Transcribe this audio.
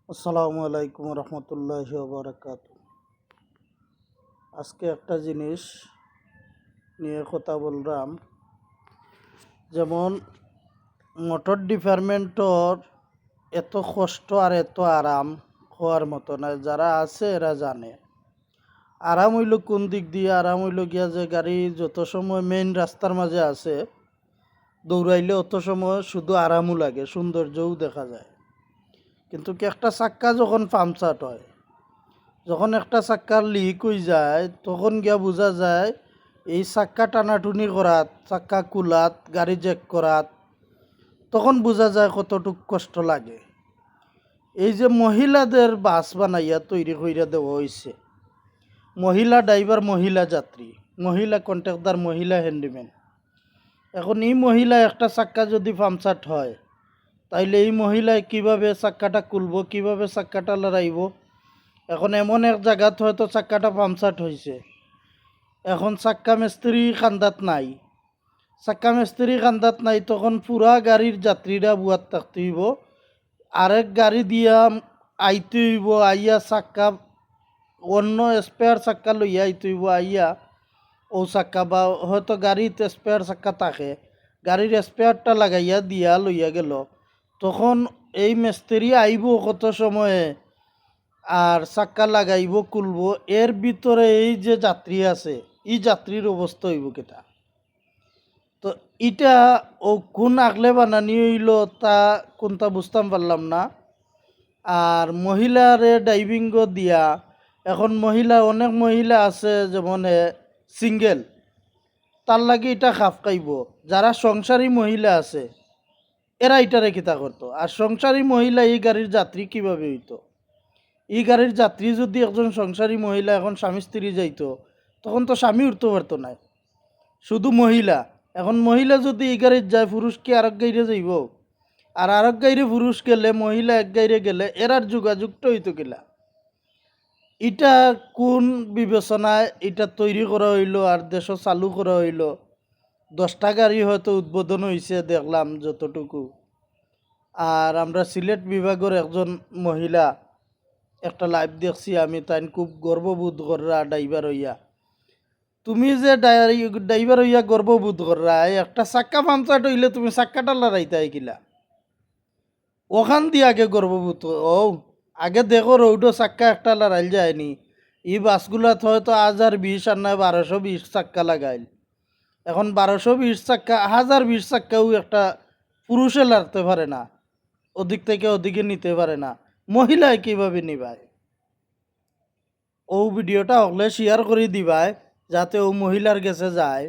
আসসালামু আলাইকুম রহমতুল্লাহি ওয়া বারাকাতুহু। আজকে একটা জিনিস নিয়ে কথা বললাম, যেমন মোটর ডিপার্টমেন্টর এত কষ্ট আর এত আরাম হওয়ার মতো না। যারা আছে এরা জানে আরাম হইল কোন দিক দিয়ে। আরাম হইল গিয়া যে গাড়ি যত সময় মেইন রাস্তার মাঝে আছে দৌড়াইলে অত সময় শুধু আরামও লাগে, সৌন্দর্যও দেখা যায়। কিন্তু কি একটা চাক্কা যখন পাংচার হয়, যখন একটা চাক্কার লিক হয়ে যায়, তখন গিয়া বোঝা যায় এই চাক্কা টানাটুনি করাত, চাক্কা কুলাত, গাড়ি চেক করাত, তখন বোঝা যায় কতটুক কষ্ট লাগে। এই যে মহিলাদের বাস বানাইয়া তৈরি কইরা দেওয়া হয়েছে, মহিলা ড্রাইভার, মহিলা যাত্রী, মহিলা কন্ট্রাক্টর, মহিলা হ্যান্ডিম্যান। এখন এই মহিলা একটা চাক্কা যদি পাংচার হয়, তাইলে এই মহিলায় কিভাবে চাক্কাটা খুলবো, কিভাবে চাক্কাটা লড়াইব? এখন এমন এক জায়গাত হয়তো চাক্কাটা পাংচার হয়েছে, এখন চাক্কা মিস্ত্রি খান্দাত নাই, চাক্কা মিস্ত্রি খান্দাত নাই, তখন পুরা গাড়ির যাত্রীরা বুয়াত থাকতে হইব, আরেক গাড়ি দিয়া আইতে হইব, আইয়া চাক্কা অন্য স্পেয়ার চাক্কা লইয়া আইতে হইব, আইয়া ও চাক্কা বা হয়তো গাড়িতে স্পেয়ার চাক্কা থাকে, গাড়ির স্পেয়ারটা লাগাইয়া দিয়া লইয়া গেল। তখন এই মিস্ত্রি আইব কত সময়ে আর চাক্কা লাগাইব, খুলব, এর ভিতরে এই যে যাত্রী আছে, এই যাত্রীর অবস্থা হইব কেটা? তো এটা ও কোন আগলে বানানি হইল তা কোনটা বুঝতাম পারলাম না। আর মহিলারে ড্রাইভিংও দিয়া, এখন মহিলা অনেক মহিলা আছে যেমন সিঙ্গেল, তার লাগে এটা খাপ খাইব। যারা সংসারী মহিলা আছে এরা এটারে কিতা করতো, আর সংসারী মহিলা এই গাড়ির যাত্রী কিভাবে হইতো? এই গাড়ির যাত্রী যদি একজন সংসারী মহিলা এখন স্বামী স্ত্রী যাইতো, তখন তো স্বামী উঠতে পারতো না, শুধু মহিলা। এখন মহিলা যদি এই গাড়ির যায়, পুরুষ কি আরেক গাড়িতে যাইব? আর আরেক গাড়ি পুরুষ গেলে, মহিলা এক গাড়ি গেলে, এরার যোগাযোগটা হইতো কিলা? এটা কোন বিবেচনায় এটা তৈরি করা হইলো আর দেশ চালু করা হইলো? 10টা গাড়ি হয়তো উদ্বোধন হয়েছে দেখলাম যতটুকু। আর আমরা সিলেট বিভাগের একজন মহিলা একটা লাইভ দেখছি আমি, তাই খুব গর্ববোধ কররা ড্রাইভার হইয়া। তুমি যে ড্রাইভার হইয়া গর্ববোধ কররা, একটা চাক্কা পাংচার হইলে তুমি চাক্কাটা লড়াইতে কিলা? ওখান দিয়ে আগে গর্ববোধ ও আগে দেখো রৌডো চাক্কা একটা লড়াইল যায়নি। এই বাসগুলাত হয়তো 1020 আর নয় 1220 চাক্কা লাগাইল। এখন 1220 চাক্কা, 1020 চাক্কাও একটা পুরুষে লড়তে পারে না, ওদিক থেকে ওদিকে নিতে পারে না, মহিলায় কিভাবে নিবায়? ও ভিডিওটা হলে শেয়ার করে দিবায় যাতে ও মহিলার কাছে যায়।